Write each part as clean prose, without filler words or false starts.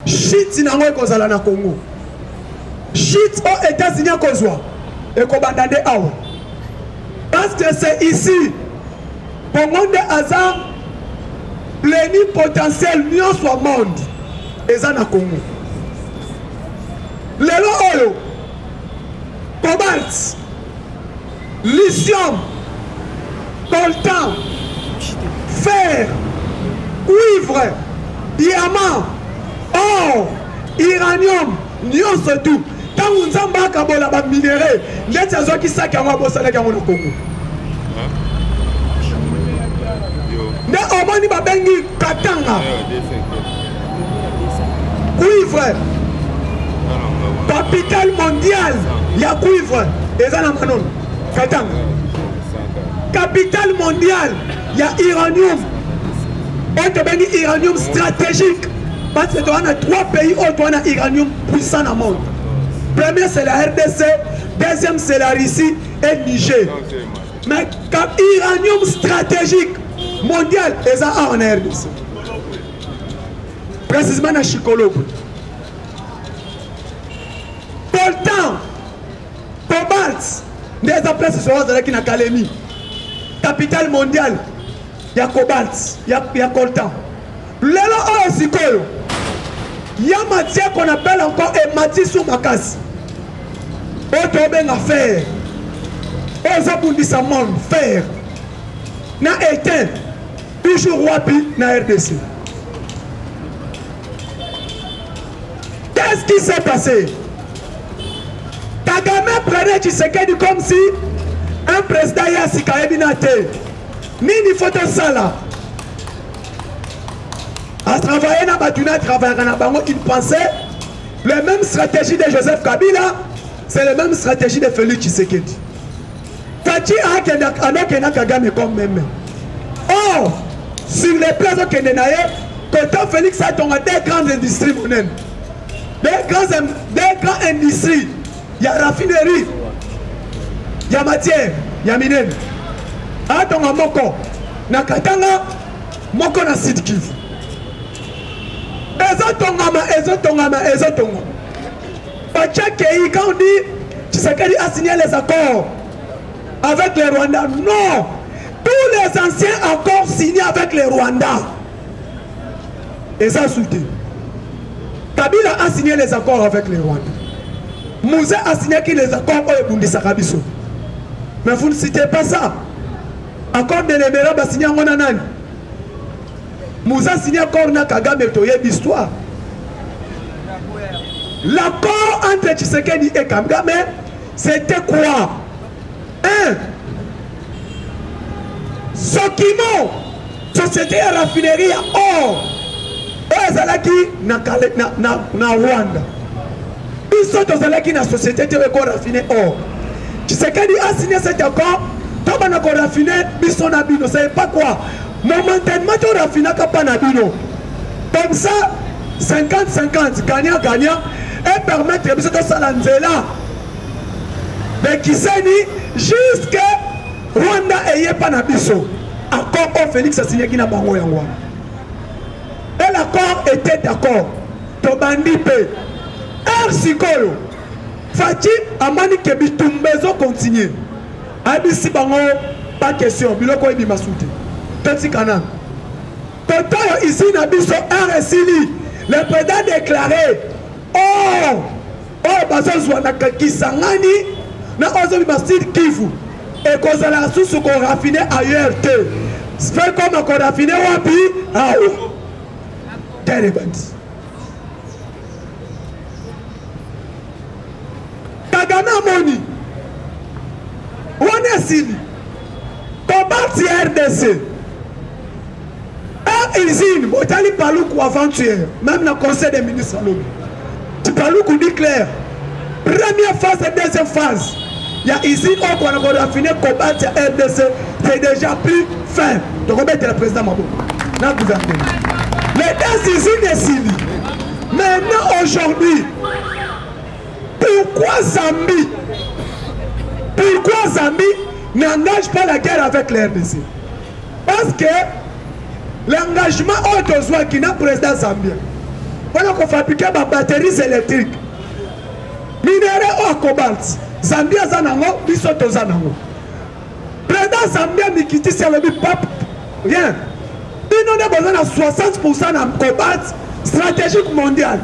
shit nango ekozala na Congo. Shit aux États-Unis kozwa ekobanda de awa. Parce que c'est ici Congo de hasard plénipotentiel nyonso monde eza na Congo. Lelo oyo cobalt, lithium, coltan, fer, cuivre, diamant, or, uranium, nyonso tout. Tant que nous avons kabola ba minéraux, ndeti azoki saki yango bosala yango na Congo. Ne omoni ba bengi katanga. Cuivre. Capitale mondiale, il y a cuivre. Et ça, non, katanga. Capitale mondiale, il y a uranium. On te bengi uranium stratégique. Parce que tu as 3 pays où tu as uranium puissant dans le monde. Premier c'est la RDC, deuxième c'est la Russie et Niger. Mais comme uranium stratégique mondial, et ça en RDC. Précisément dans Chikolo. Coltan, cobalt, des places sur la Calémie. Capitale mondiale, il y a cobalt, il y a coltan. L'élo Osikolo, il y a matière qu'on appelle encore hématite sous ma casse. Autre ben à fer. Aux abondissements monde, fer. Na éteint, toujours wapi na RDC. Qu'est-ce qui s'est passé? Kagame prenait Tshisekedi comme si un président Yassika Ebinate. Nini photo sala. À travailler dans Batuna, travailler dans Bango, il pensait la même stratégie de Joseph Kabila, c'est la même stratégie de Félix Tshisekedi. Fati a Kena Kagame comme même. Or, sur les places de Kenenaye, quand Félix a tombé des grandes industries monnaines, des grandes industries, il y a raffinerie, il y a matière, il y a mine. A Tonga Moko, na Katanga, Moko na Sud Kivu. Ezotongama. Quand on dit Tshisekedi a signé les accords avec les Rwandais, non. Tous les anciens accords signés avec les Rwandais. Et ça soutenu. Kabila a signé les accords avec les Rwandais. Mouzé a signé les accords au Bundisa Kabiso. Mais vous ne citez pas ça. Accord de l'Éméra a signé en Onanan. Moussa a signé encore na Kagame Toye d'histoire. L'accord entre Tshisekedi et Kagame, c'était quoi? Un, Sokimo, société à raffinerie à or. Et Zalaki na Rwanda. Ils sont dans la société de raffiné or. Tshisekedi a signé cet accord. Quand on a raffiné, ils sont à Bino. C'est pas quoi? Momentanément, tu as raffiné Kapanabino. Comme ça, 50-50, gagnant, et permettre de se salanzela. Mais qui s'est dit, jusqu'à Rwanda et Yepanabiso, accord au Félix a signé qui n'a pas envoyé. Et l'accord était d'accord. Tobandi P. Ersikolo. Fati Amani Kebi Tumbezo continue. Abisi Bango, pas question. Biloko Ebi Masouti. Toti Kanan. Toto ici Nabiso RSili. Le président déclaré. Oh, Bazo Zouanaka Kisangani. Na Ozo Bimastil Kivu. Et qu'on a la source qu'on raffiné ailleurs. C'est comme qu'on raffiné Wapi. Ah oui. Kagame Moni, Wanesili, Cobalt RDC, usine, Botali Paloukou avant-hier, même dans le conseil des ministres, tu Paloukou dit clair, première phase et deuxième phase, il y a usine où on a raffiné Cobalt RDC, c'est déjà plus fin. Donc on va être le président Mabou, dans le gouvernement. Les deux usines décident. Maintenant, aujourd'hui, pourquoi Zambie n'engage pas la guerre avec les RDC? Parce que l'engagement au besoin qui n'a président Zambien, Voilà qu'on fabrique des batteries électriques. Minerai au cobalt. Zambia zanango, bisoto zanango. Président Zambia Mikiti c'est le pape. Rien. Il en a besoin de 60% de cobalt stratégique mondial.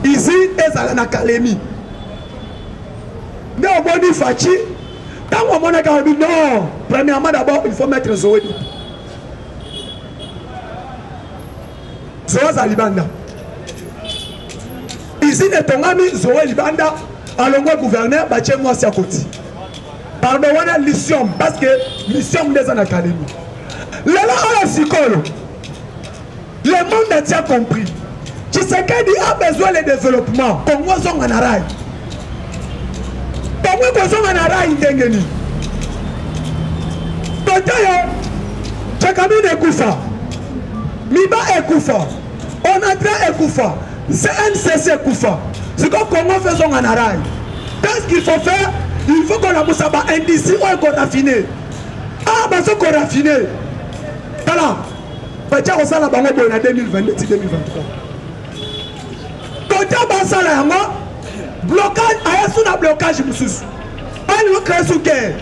Ici, ils sont en Kalemi. Mais au Boni Fachi, quand on a dit non, premièrement d'abord, il faut mettre Zoé. Zoé Zalibanda. Ici, les Tongami, Zoé Libanda, allons au gouverneur, Baché moi c'est à côté. Pardon, on a mission, parce que mission des en Académie. Là, on a psychologue. Le monde a compris. Tshisekedi a besoin de développement. Congo sont en araï. Congo sont en araï ndengeni. Totayo, Tchakamine Ekoufa, Miba Ekoufa, Onatra Ekoufa, CNCC Ekoufa. Ce que Congo faisons en araï. Qu'est-ce qu'il faut faire? Il faut qu'on a Moussaba indici ou qu'on raffine. Ah, bah ce qu'on raffine. Voilà. Bacha on sala bango boy na 2022 2023. Côté basala yango blocage aya suna blocage mususu. Bani wo créer sous guerre.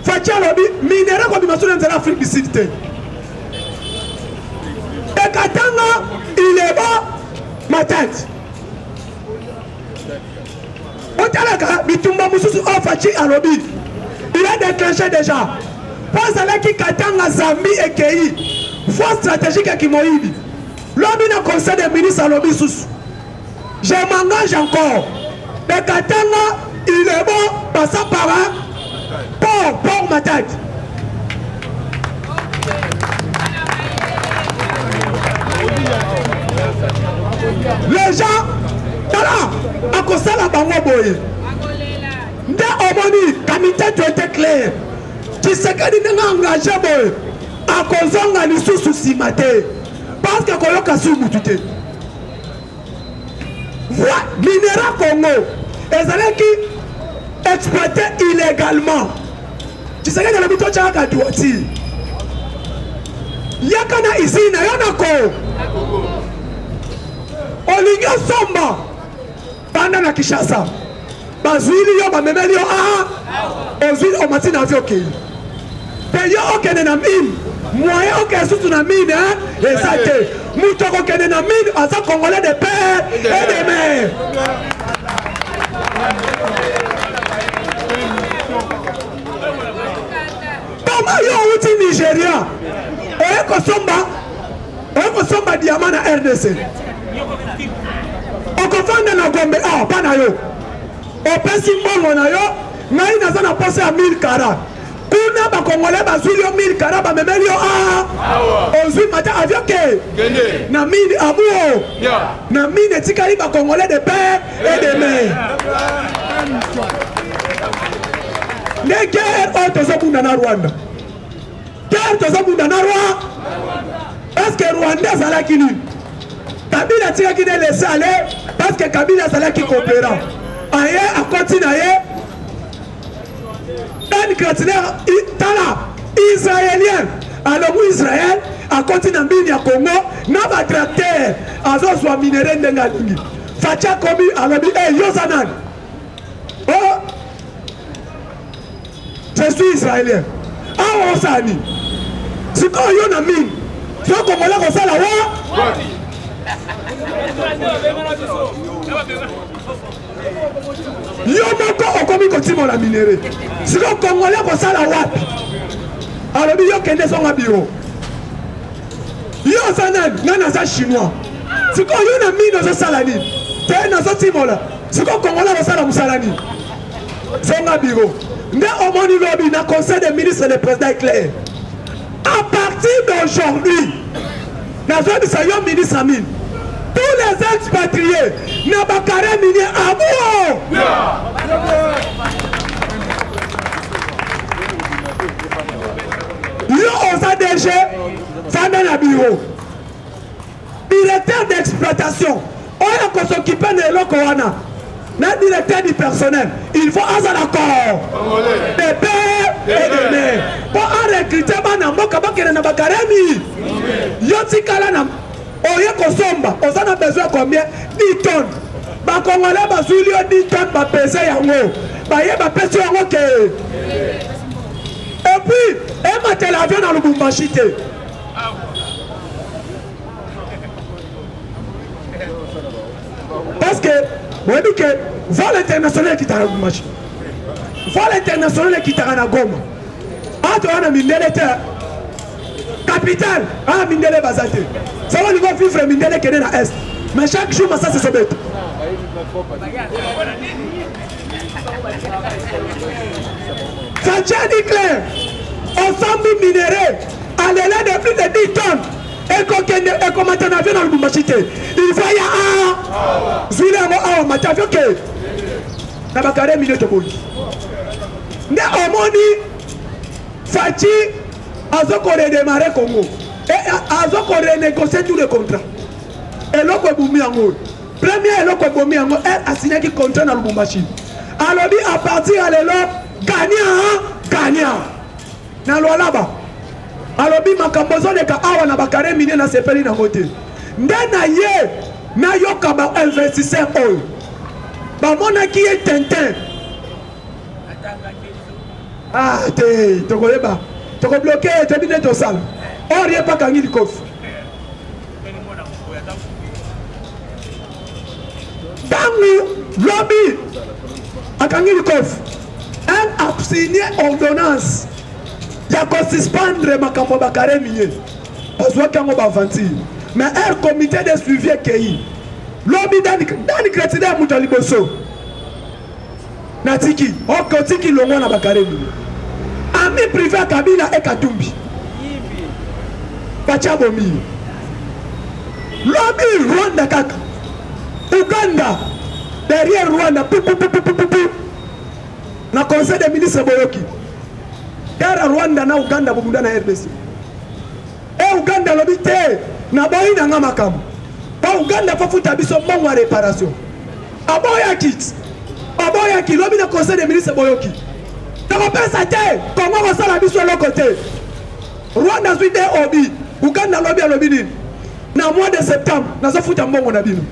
Fatia lobi minéraux comme bimaso dans l'Afrique du Sud. Et Katanga il est bas ma tête. Otalaka bitumba mususu o Fachi alobi. Il a déclenché déjà. Pense à la qui Katanga Zambie et Kei. Force stratégique qui Moïbi. L'homme dans le conseil des ministres à l'obis. Je m'engage encore. Le Katanga, il est bon, passant par là, pour ma tête. Les gens, là, à cause de la bango boye. Dès au moni, comité doit être clair. Tu sais que nous sommes engagés boye. A kozonga lisusu simate parce que koloka su mutute voilà minéral Congo ezalaki exploité illégalement tu sais que dans le bito chaka duoti yakana ici na yonako olingo somba banda na Kinshasa bazwili yo bamemeli yo ozwili omati na avion kei peyo okene na mine moyen aucun surtout na mine et ça te moutoko kene na mine à ça congolais de père et de mère comment yo uti Nigeria eko somba diamant na RDC okofanda na Gombe pana yo opesi mbongo na yo ngai naza na pose ya 1000 kara kuna ba congolais bazwili yo 1000 kara ba memeli yo ozwi mata avion ke na mine abuo na mine tikali ba congolais de père et de mère les guerres tozobunda na Rwanda guerre tozobunda na Rwanda parce que Rwanda azalaki nini Kabila tikaki de laisser aller parce que Kabila azalaki coopérant aye a continuer un créateur israélien alors Israël a continué à à Congo n'a pas tracteur azo soit minéré ndengalingi facha kobi alabi yosanan oh je suis israélien ah osani siko yo na mine so Congolais ko sala wa yo moko okomi kotima la minéré siko Congolais ko sala wapi alobi yo kende songa biro yo sana nana za chinois siko yo na mine zo sala ni te na zo timola siko Congolais ko sala musala ni songa biro nde omoni lobi na conseil des ministres le président est clair à partir d'aujourd'hui na zo bisa yo ministre mine tous les expatriés na bakare minier abuo yo osa DG fanda na bureau directeur d'exploitation oya ko s'occuper de eloko wana na directeur du personnel il faut avoir l'accord de père et de mère pour en recruter bana mboka bakene na bakaremi yo tikala na oye kosomba osana besoin combien 10 tonnes bakongolais bazuli yo 10 tonnes bapese yango baye bapesi yango ke et puis ematela avion na Lubumbashi te parce que oyebi ke vol international ekitaka na Lubumbashi vol international ekitaka na Goma ato wana mindele te capitale ah mindele baza te ça va niveau vivre mindele kene na est mais chaque jour ça se sobet ça tient dit clair ensemble minéraux à l'élan de plus de 10 tonnes et qu'on matin avion dans le Lubumbashi te il faut y a zule yango awa matavio ke na bakare milieu to boyi nde omoni Fachi azoko redémarrer Congo et azoko renégocier tous les contrats eloko ebumi yango premier eloko ebumi yango elle a signé qui contrat na Lubumbashi alobi à partir ya lelo gagnant na lwalaba alobi makambo ezoleka awa na bakare mine na sepeli nango te nde na ye nayoka bainvestisseur oyo bamonaki ye tintin ah te tokoyeba tokobloke toyebi nde tosala or ye bakangi likofi ntango lobi akangi likofi un a signé ordonnance ya kosuspendre makambo bakare minier bazwaki yango baaventure mais un comité de suivi ekei lobi dani crétide ya moto ya liboso natiki okotiki longwa na bakare minier ami privé Kabila et Katumbi bacha bomi lobi Rwanda kaka Uganda derrière Rwanda na conseil des ministres boyoki dara Rwanda na Uganda bobunda na RDC et Uganda lobi te na boyi na nga makambo pa Uganda fa futa biso mbongo ya réparation aboyaki lobi na conseil des ministres boyoki nakopesa te Kongo kosala biso eloko te Rwanda zwi te obi Uganda lobi alobi nini na mois de septembre nazofuta mbongo na bino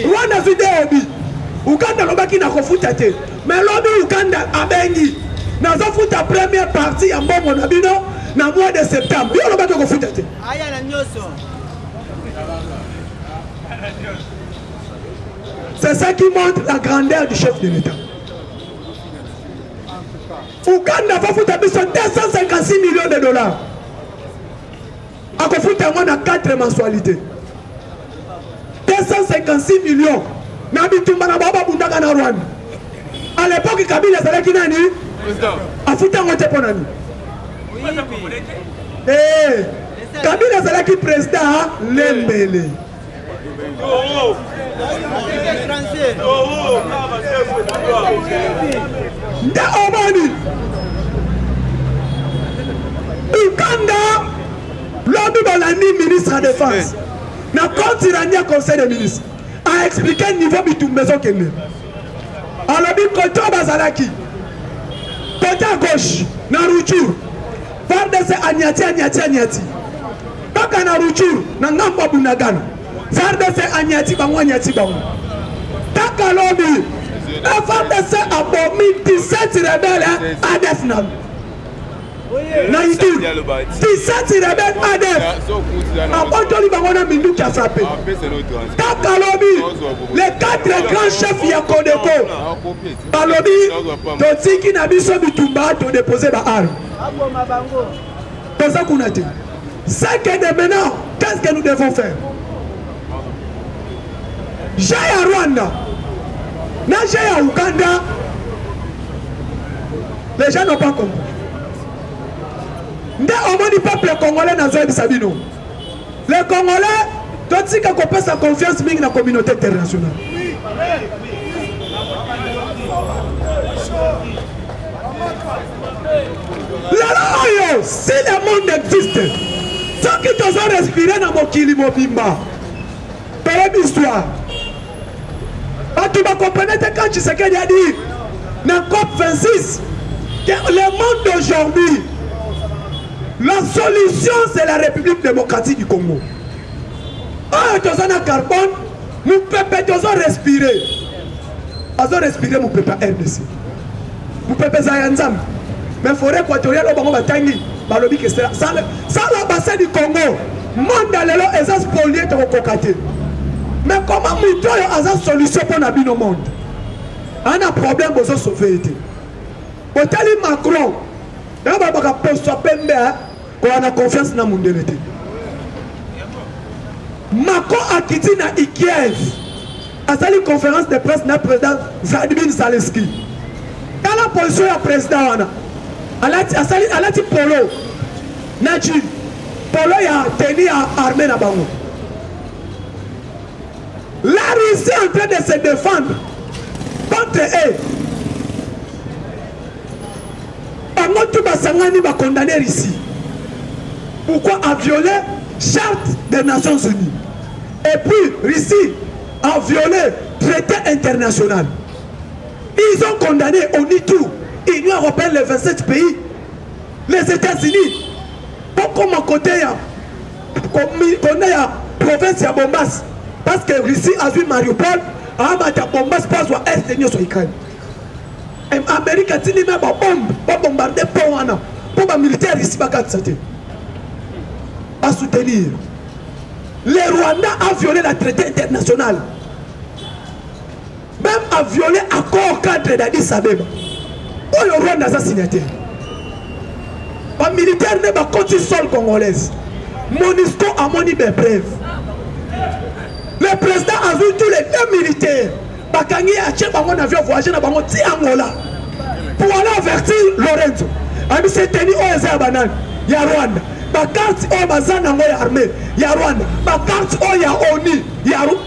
Rwanda zwi te obi Uganda lobaki na kofuta te mais lobi Uganda abengi nazofuta première partie ya mbongo na bino na mois de septembre yo lobaki kofuta te aya na nyoso c'est ça qui montre la grandeur du chef de l'État. Uganda va foutre 256 millions de dollars. A foutre à 4 mensualités. 256 millions. Nabitumba na baba bundaka na Rwanda. À l'époque Kabila zalaki nani? A foutre à ngote ponani. Eh, Kabila zalaki président Lembele. Nda omani Uganda lobi balandi ministre de défense na compte irania conseil des ministres a expliqué niveau bitumbezo kende alobi côté bazalaki côté à gauche na Ruchuru FARDC anyati kaka na Ruchuru na ngambo Bunagana FARDC anyati bango taka lobi FARDC a bomi 17 rebelles ADF na Ituri 17 rebelles ADF abotoli bango na minduki a frappé taka lobi les 4 grands chefs ya Kodeko balobi totiki na biso bitumba to déposer ba arme toza kuna te c'est que de maintenant qu'est-ce que nous devons faire? J'ai à Rwanda, j'ai à Uganda, les gens n'ont pas compris. Nde omoni peuple congolais na zoe bisabino. Les Congolais, tout ce qui peut sa confiance dans la communauté internationale. Là, si le monde existe, ceux qui doivent respirer dans mon kili mobimba, père l'histoire. Tu vas comprendre quand Tshisekedi a dit dans COP 26 que le monde d'aujourd'hui, La solution, c'est la République démocratique du Congo. Ah, tu as un carbone, nous pouvons respirer. Nous respirer, nous pouvons RDC. Nous pouvons Zayanzam. Mais forêt équatoriale, on va tangi. Balobi que ça la bassin du Congo. Monde lelo ezas spolié to kokate. Mais comment muto yo azas solution pour na bino monde? On a problème besoin sauver été. Botali Macron. Dans ba ka poste pembe ko ana confiance na mundelete. Macron a quitté na Kiev. A sali conférence de presse na président Vladimir Zelensky. Dans la position ya président wana. Alati Polo. Nachi. Polo ya tenu à armée na bango. La Russie est en train de se défendre contre eux. Bango tout basangani va condamner ici. Pourquoi a violé charte des Nations Unies? Et puis Russie a violé traité international. Ils ont condamné au tout l'Union européenne, les 27 pays, les États-Unis. Comme à côté, il y a province à Bombas. Parce que Russie a vu Mariupol, à Bombas, pas sur Est de l'Ukraine. L'Amérique a dit que bombe, pas bombarder pour les militaires ici, à soutenir. Le Rwanda a violé la traité internationale. Même a violé l'accord cadre d'Addis Abeba. Où le Rwanda a signataire. Les militaires ne sont pas contre le sol congolaise. MONUSCO a moni des preuves. Le président a vu tous les deux militaires. Bakangi a tiré un avion voyagé dans Angola. Pour aller avertir Lorenzo. Ami s'est tenu au Zerbanan. Il y a Rwanda. Ma carte au Bazan Ango armée. Il y a Rwanda. Ma carte au Yaoni. Il y a Rwanda.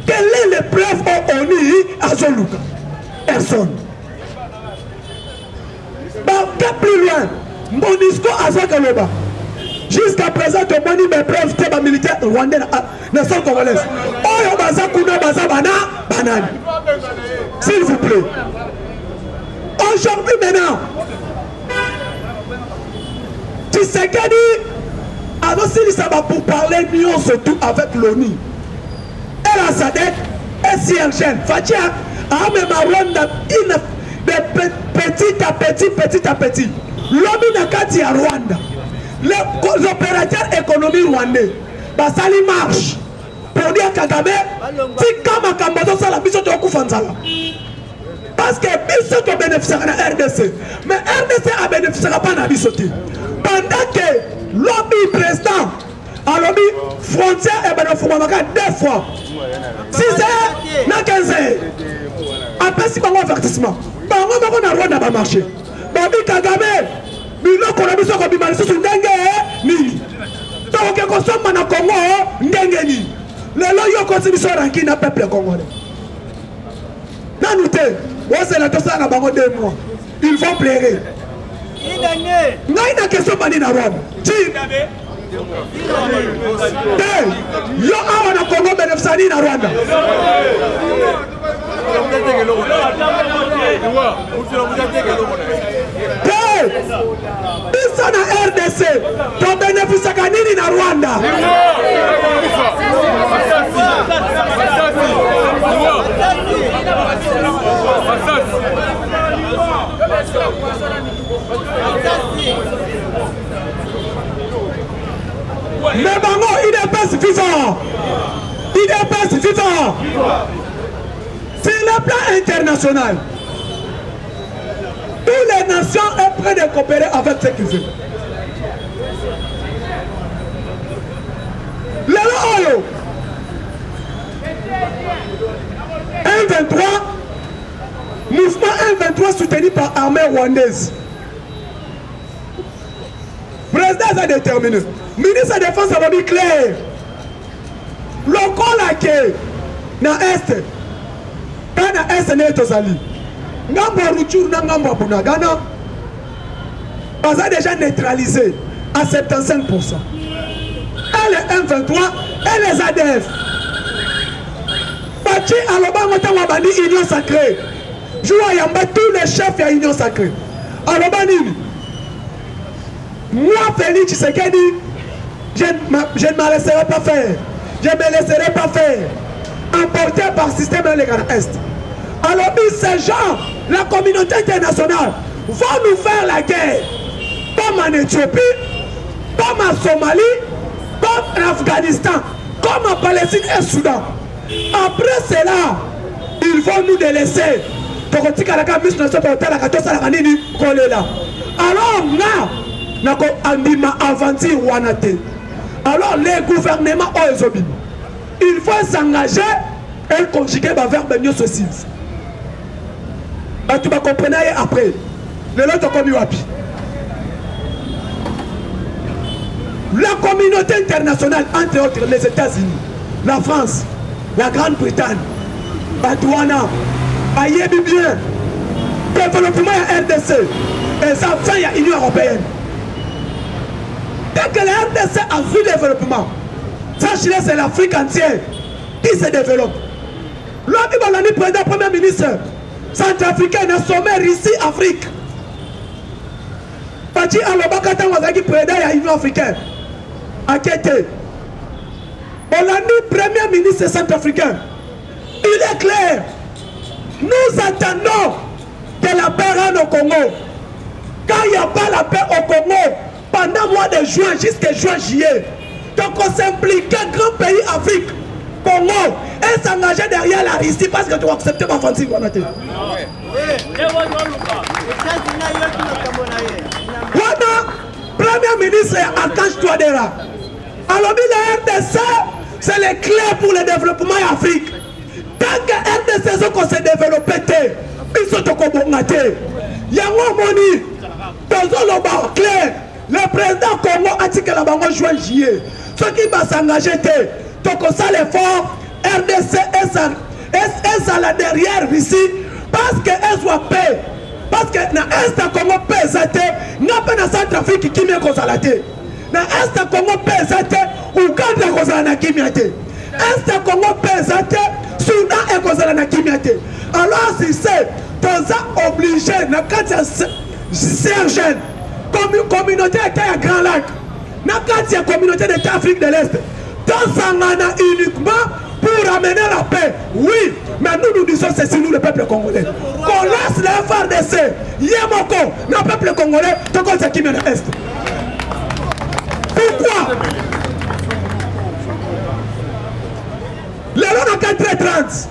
Quelle est l'épreuve au ONU à Zoluka? Personne. Plus loin, MONUSCO a Zakaloba. Jusqu'à présent, tu as mis mes preuves de militaire rwandais nation congolaise. Oh, Bazakuna Bazabana, banane. S'il vous plaît. Aujourd'hui, maintenant, Tshisekedi a aussi dit ça pour parler mieux surtout avec l'ONU. Et la SADC, et CRGN, Fatia, a même Rwanda, petit à petit. L'homme nakati à Rwanda. Les opérateurs économiques rwandais. Basali marche. Pour dire Kagame, si comme Kambazo Sala, biso to kufanzala. Parce que biso to bénéficiera de la RDC. Mais RDC a bénéficiera pas de biso. Pendant que l'homme président a l'homme frontière et bénéficiera deux fois. 6 heures, na 15 heures. Après si on avertissement. Bango bango na Rwanda ba marché. Babi Kagame, bilo kona biso ko bimali susu ndenge nini. To ke ko soma na Congo ndenge nini. Lelo yo ko biso ranki na peuple congolais. Nanute, wose la tosa na bango 2 mois. Ils vont pleurer. Ngai na question bani na Rwanda. Ti yo awa na Congo bénéficiari na Rwanda. Bisa na RDC to bénéficiaka nini na Rwanda. Mais bango, il est pas suffisant. Il est pas suffisant. Sur le plan international, toutes les nations sont prêtes de coopérer avec ce qu'ils veulent. Le Oyo, 1-23, mouvement 1-23 soutenu par l'armée rwandaise. Président a déterminé. Ministre de la Défense a dit clair. Le col na Est. Quand na Est n'est pas allé. Ngambo Ruchuru na Ngambo Bunagana. Baza déjà neutralisé à 75%. Et les M23 et les ADF. Pachi Aloba Motawabani Union Sacrée. Joua Yamba tous les chefs de l'Union Sacrée. Aloba Nini. Moi, Félix Tshisekedi, je ne me laisserai pas faire. Je ne me laisserai pas faire. Emporté par le système de l'Est. Alors, ces gens, la communauté internationale, vont nous faire la guerre. Comme en Éthiopie, comme en Somalie, comme en Afghanistan, comme en Palestine et Soudan. Après cela, ils vont nous délaisser. Alors, les gouvernements, il faut s'engager et conjuguer le verbe mieux ceci. Tu vas comprendre après. La communauté internationale, entre autres les États-Unis, la France, la Grande-Bretagne, Batouana, Ayebi bien, développement à RDC, et ça fait à l'Union européenne. Dès que la RDC a vu le développement, sachez que c'est l'Afrique entière qui se développe. L'autre, il a président premier ministre centrafricain a sommet Russie-Afrique. Pati Alobakata Wazaki président de l'Union africaine. Akete. Olani, premier ministre centrafricain. Il est clair. Nous attendons que la paix règne au Congo. Quand il n'y a pas la paix au Congo, pendant le mois de juin jusqu'à juin-juillet, donc on s'implique un grand pays Afrique, Congo, et s'engager derrière la Russie parce que tu vas accepter ma fancy. Voilà, premier ministre Archange Touadéra. Alors, la RDC, c'est les clés pour le développement en Afrique. Tant que RDC se développe, ils sont au Kobongate. Il y a un moni, dans clair. Le président Congo a dit que la banque juin juillet. Ce qui va s'engager, donc ça l'effort, RDC est ça là derrière ici, parce qu'elle soit paix. Parce que dans l'Est Congo pesate, n'a pas dans Centrafrique qui m'est consolé. Dans l'Est Congo pesate, Ouganda consolé qui m'est. Est Congo pesate, Soudan est consolé qui m'est. Alors si c'est, dans ça obligé, dans le Sergène, communauté à Grand Lac, dans la communauté de l'Afrique de l'Est, dans ça uniquement pour amener la paix. Oui, mais nous disons ceci, nous le peuple congolais. Qu'on laisse les FARDC, Yemoko, le peuple congolais, tout comme ça qui mène à l'Est. Pourquoi? Le long à 4h30,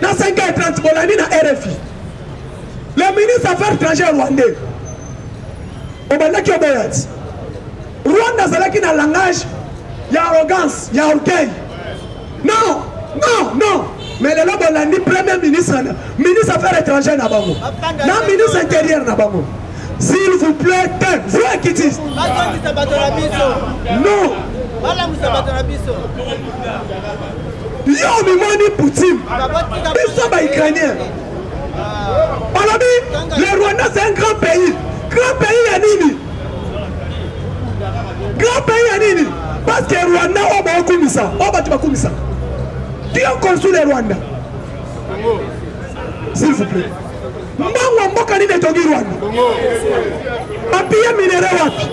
dans 5h30, on a mis dans RFI. Le ministre des Affaires étrangères rwandais, on va dire qu'il y a Rwanda, c'est là qu'il y a un langage, il y a arrogance, il y a orgueil. Non, non, non. Mais le Lombolandi, premier ministre des Affaires étrangères, non, ministre intérieur, s'il vous plaît, vous qui dites. Non. Yo, Mimoni Poutine. Ils sont pas ukrainiens. Alors, le Rwanda, c'est un grand pays. Grand pays à Nini. Grand pays à Nini. Parce que Rwanda, on va au Kumisa. On va au Kumisa. Qui a construit le Rwanda? S'il vous plaît. Mbango mbokani de Togi Rwanda. Papier minéré wapi.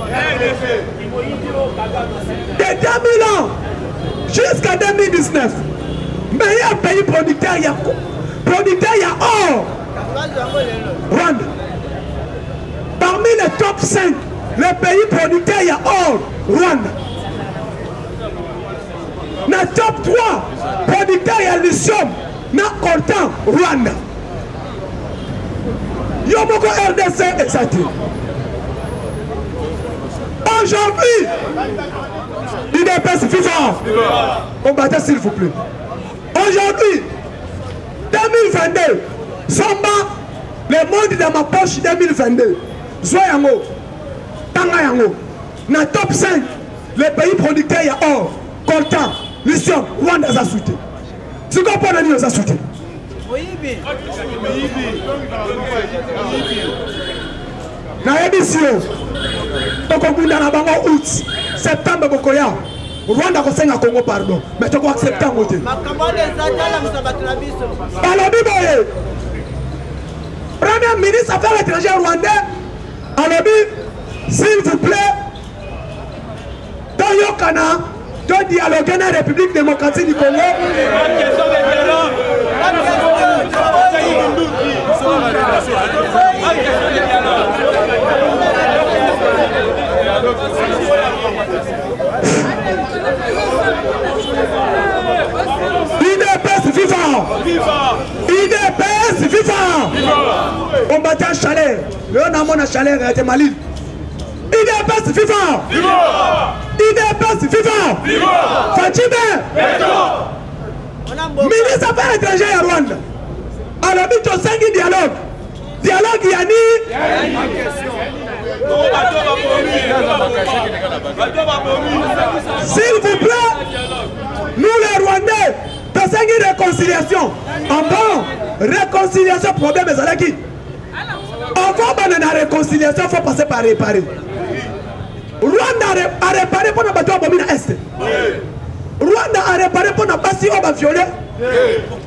De 2000 ans jusqu'à 2019. Meilleur pays producteur, il y a or. Rwanda. Parmi les top 5, les pays producteurs, il y a or. Rwanda. Dans le top 3, producteur, il y a lithium. Dans le coltan, Rwanda. Yomoko RDC, exact. Aujourd'hui, il est pacifiant. On battait s'il vous plaît. Aujourd'hui, 2022, Samba, le monde dans ma poche 2022. Zoyango, Tangayango, dans le top 5, les pays producteurs, il y a or, coltan, lithium, Rwanda a sauté. Tu comprends la nuit, on a sauté. Na émission, donc on a un août, septembre, Bokoya. Rwanda kosenga Congo pardon, mais tu vas accepter en côté. Alors, Premier ministre des Affaires étrangères rwandais, alors s'il vous plaît, dans Yokana, de dialoguer dans la République démocratique du Congo. IDPS vivant! IDPS vivant! On battait un chalet. Le on a mon chalet, il était malin. IDPS vivant! IDPS vivant! Fatime! Ministre des Affaires étrangères à Rwanda. Alors, nous avons 5 dialogues. Dialogue, Yanni. S'il vous plaît, nous les Rwandais, dans 5 réconciliation. En bon, réconciliation, problème est là qui. Avant de la réconciliation, il faut passer par réparer. Rwanda a réparé pour nous battre à l'Est. Rwanda a réparé pour nous passer au violet.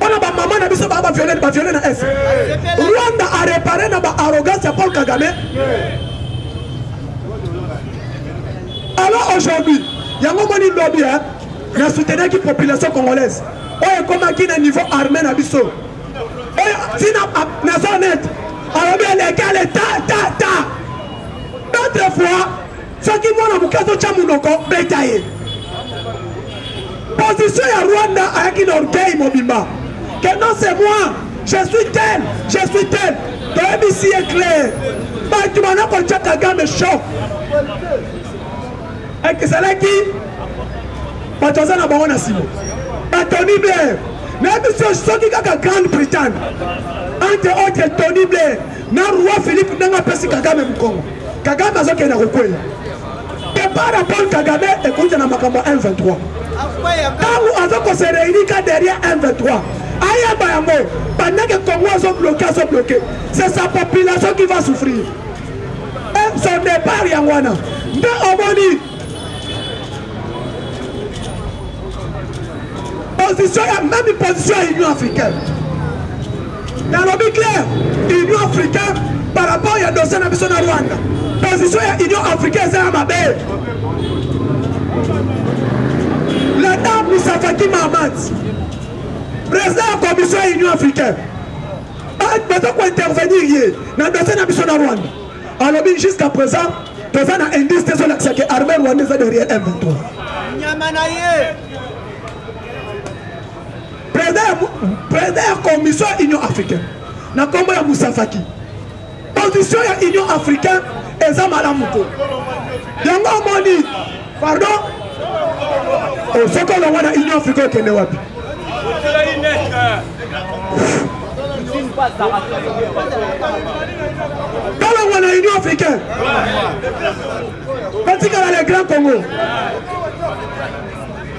On a maman n'a pas violé dans l'Est. Rwanda a réparé dans l'arrogance à Paul Kagame. Alors aujourd'hui, il y a un moment de lobby, il y a soutenu la population congolaise. On est comme qui est niveau armé na biso. Si na zone net, alors bien les gars les ta. D'autres fois, ceux qui vont dans le cas de Chamunoko, bétaillé. Position à Rwanda avec une orgueil mobimba. Que non c'est moi, je suis tel. Donc ici est clair. Mais tu m'en as pour Kagame me choque. Et que c'est là qui Patoza na bango na simo. Tony Blair. Même si je suis qui a Grande-Bretagne. Entre autres Tony Blair. Na roi Philippe n'a pas si Kagame Mkongo. Kagame a zoké na rekwela. Et par rapport à Kagame, écoute na makambo 1-23. Quand on se réunit derrière 1-23, pendant que Congo sont bloqués, c'est sa population qui va souffrir. Et son départ, Yangwana. Mais on dit, position, même une position à l'Union africaine. Dans le clair, l'Union africaine, par rapport à dossier de la Rwanda, position à l'Union africaine, c'est ma belle. La dame Moussa Faki Mahamat, président de la commission de l'Union africaine, a besoin d'intervenir dans le dossier de la mission de Rwanda. Alors, jusqu'à présent, nous avons un indice de l'accès que l'armée rwandaise est derrière M23. Président de la commission de l'Union africaine, na kombo ya Moussa Faki. Position de l'Union africaine, et ça Malamuko. Yango Moni, pardon? Ce qu'on a dans l'Union africaine qui est wapi. Quand on a dans l'Union africaine, parce qu'il y a les grands Congo.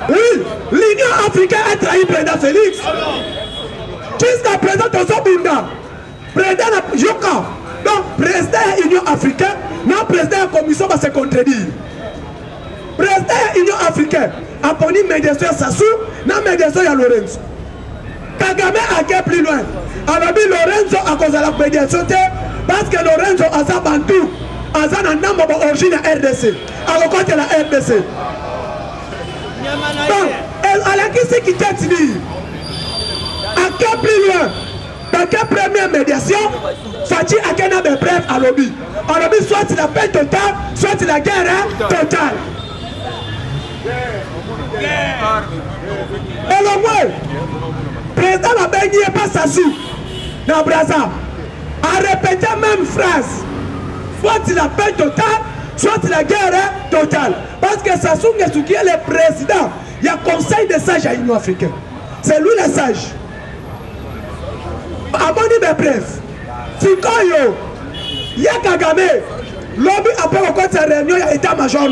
Oui, l'Union africaine a trahi président Félix. Jusqu'à présent, Tozo Bunda, président Yoka, donc président de l'Union africaine, non président de la commission va se contredire. Président de l'Union africaine a pris médiation Sassou, non médiation à Lorenzo. Kagame a été plus loin. Alors Lorenzo a cause de la médiation parce que Lorenzo a sa bantou, a sa namba d'origine à RDC. Alors quand il a RDC. Donc, elle a qui c'est qui t'a dit à quel plus loin. Dans quelle première médiation, Fati a gagné des preuves à lobby. À lobby, soit la paix totale, soit la guerre totale. Et le moins, le président n'a pas Sassou dans Brazza a répété la même phrase. Soit la paix totale, soit la guerre totale. Parce que Sassou Nguesso qui est le président, il y a conseil des sages à l'Union africaine. C'est lui le sage. Avant de me preuves, Fikoyo, Yakagame, lobby après encore sa réunion, il y a état-major.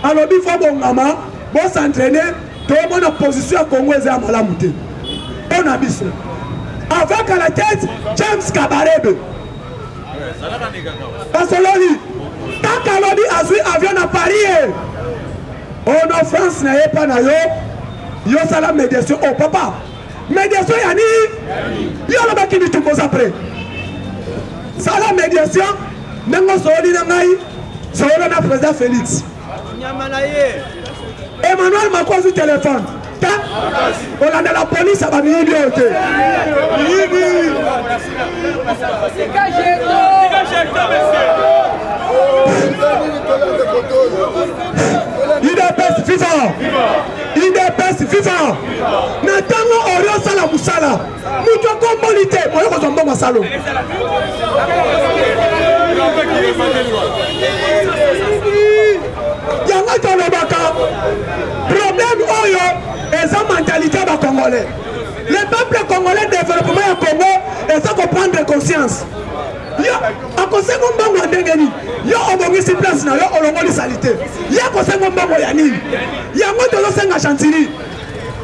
Alors il faut bon maman, bon s'entraîner, tout le monde en position à Congo et à Malamouté. On a mis ça. Avec à la tête, James Kabarebe. Parce que l'on dit, tant qu'à l'on dit, Azui avion à Paris, on en France n'a pas na yo, yo ça la médiation. Oh papa, médiation yani, yo la baki ni tout après. Ça la médiation, nengo soli nangai, Zoro na président Félix. Emmanuel Macron sur téléphone. On a de la police à Bamini. IDPS FIFA. IDPS FIFA. Natango Orio Sala Musala. Mucho combolité. Oyo Kozombo Masalo. Yanga Tolobaka. Problème Oyo. Et sa mentalité va congolais. Le peuple congolais développement au Congo et ça faut prendre conscience. Yo akosengo mbongo ndengeni. Yo obongisi place na yo olongoli salité. Yo akosengo mbongo ya nini? Yango tozo senga chantiri.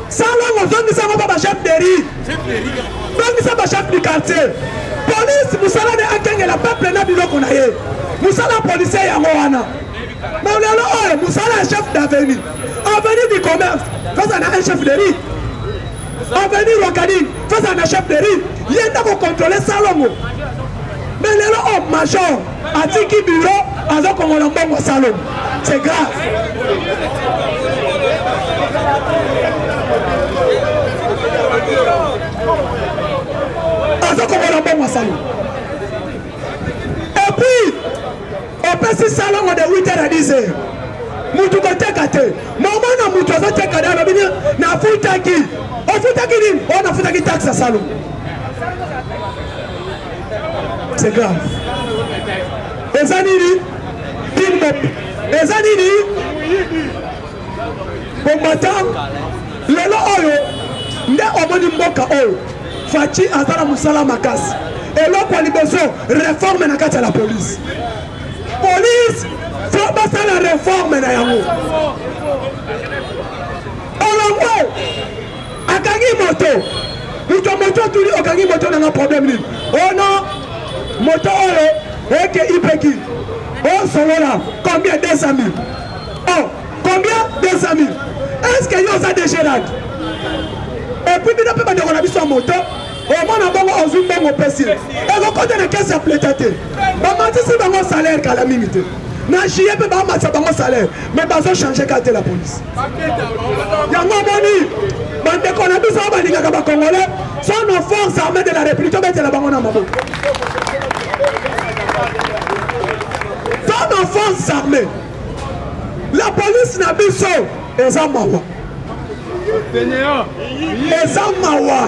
Salongo zongi sango baba chef de riz. Zongi sa ba chef du quartier. Police musala ne akenge la peuple na biloko na ye. Musala policier yango wana. Mais là, Moussala est chef d'avenue. Avenue du commerce, face à un chef de riz. Avenue Rokadi, face à un chef de riz. Il y a un contrôler Salongo. Mais là, major, à Tiki Bureau, à Zokomolambongo Salon. C'est grave. À Zokomolambongo Salon. Et puis, on passe salon de 8h à 10h. Moutou kote kate. Maman na moutou azote kade ababini na futaki. O futaki nini? O na futaki taxe à salon. C'est grave. Ezanini Pinbop. Ezanini Bombatam Lelo oyo nde omoni mboka oyo Fachi azala musala makasi. Et là pour libeso réforme na kati ya la police. Police faut passer la réforme na yango. Olongo akangi moto. Muto moto tuli okangi moto na problème ni. Oh non, moto oyo eke ipeki. Oh solola combien 200 000. Oh, combien 200 000. Est-ce que yo ça déchirade? Et puis bino pe ba de biso moto. Au moins on a besoin de mon PC. Et on compte dans caisse à plétater. Maman dit c'est mon salaire qu'à la minute. Na chier peut pas mettre mon salaire. Mais pas changer quand la police. Yango boni. Bande qu'on a besoin de baninga kaba congolais. Sont nos forces armées de la République. On met la bango na mabo. Sont nos forces armées. La police n'a biso. Ezamawa. Ezamawa.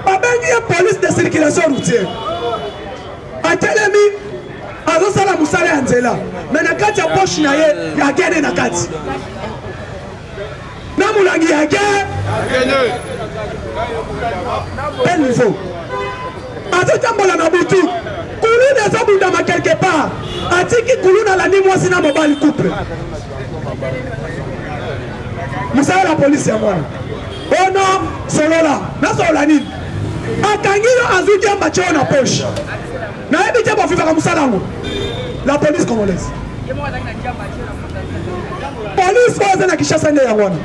Babengi ya police de circulation routière. Atelemi azosala musala ya nzela. Mais na kati ya poche na ye ya gene na kati. Na mulangi ya gene. Quel niveau? Azotambola na butu. Kuluna ezobundama quelque part. Atiki kuluna la ni mwasi na mobali couple. Musala la police ya mwana. Oh non, solola, na solola nini? Akangiro azuki ya mbache na poche. Na ebi te bofifa ka musala ngo. La police congolaise. Police oza na Kinshasa nde ya wana.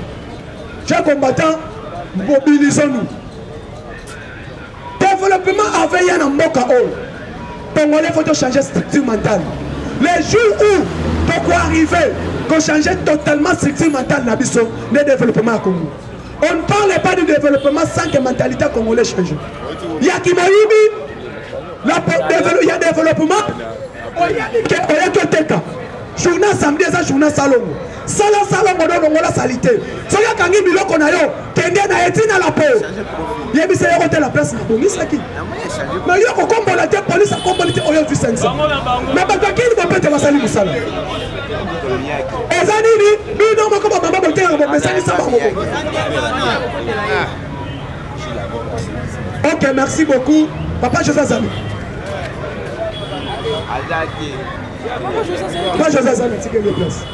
Chers combattants, mobilisons-nous. Développement avec yana mboka o. Congolais faut changer structure mentale. Les jours où pourquoi arriver qu'on change totalement structure mentale na biso de développement à Congo. On ne parle pas du développement sans que la mentalité congolaise change. Il y a qui m'a dit, il y a développement, il y a que teka. Journal samedi, ça journal salon. Sala salon, on a la salité. Si il y a kangi biloko na yo, kenge na etina la peau. Il y a mis ça y la place na bongi saki. Mais il y a qu'on combat la police, à combat la oyo puissance. Mais pas qui ne va pas te vasali musala. Ezanini, bino moko ba mama bote ngo mesani saba ngo. OK, merci beaucoup. Papa Joseph Zami. Papa Joseph Zami, c'est quelle place?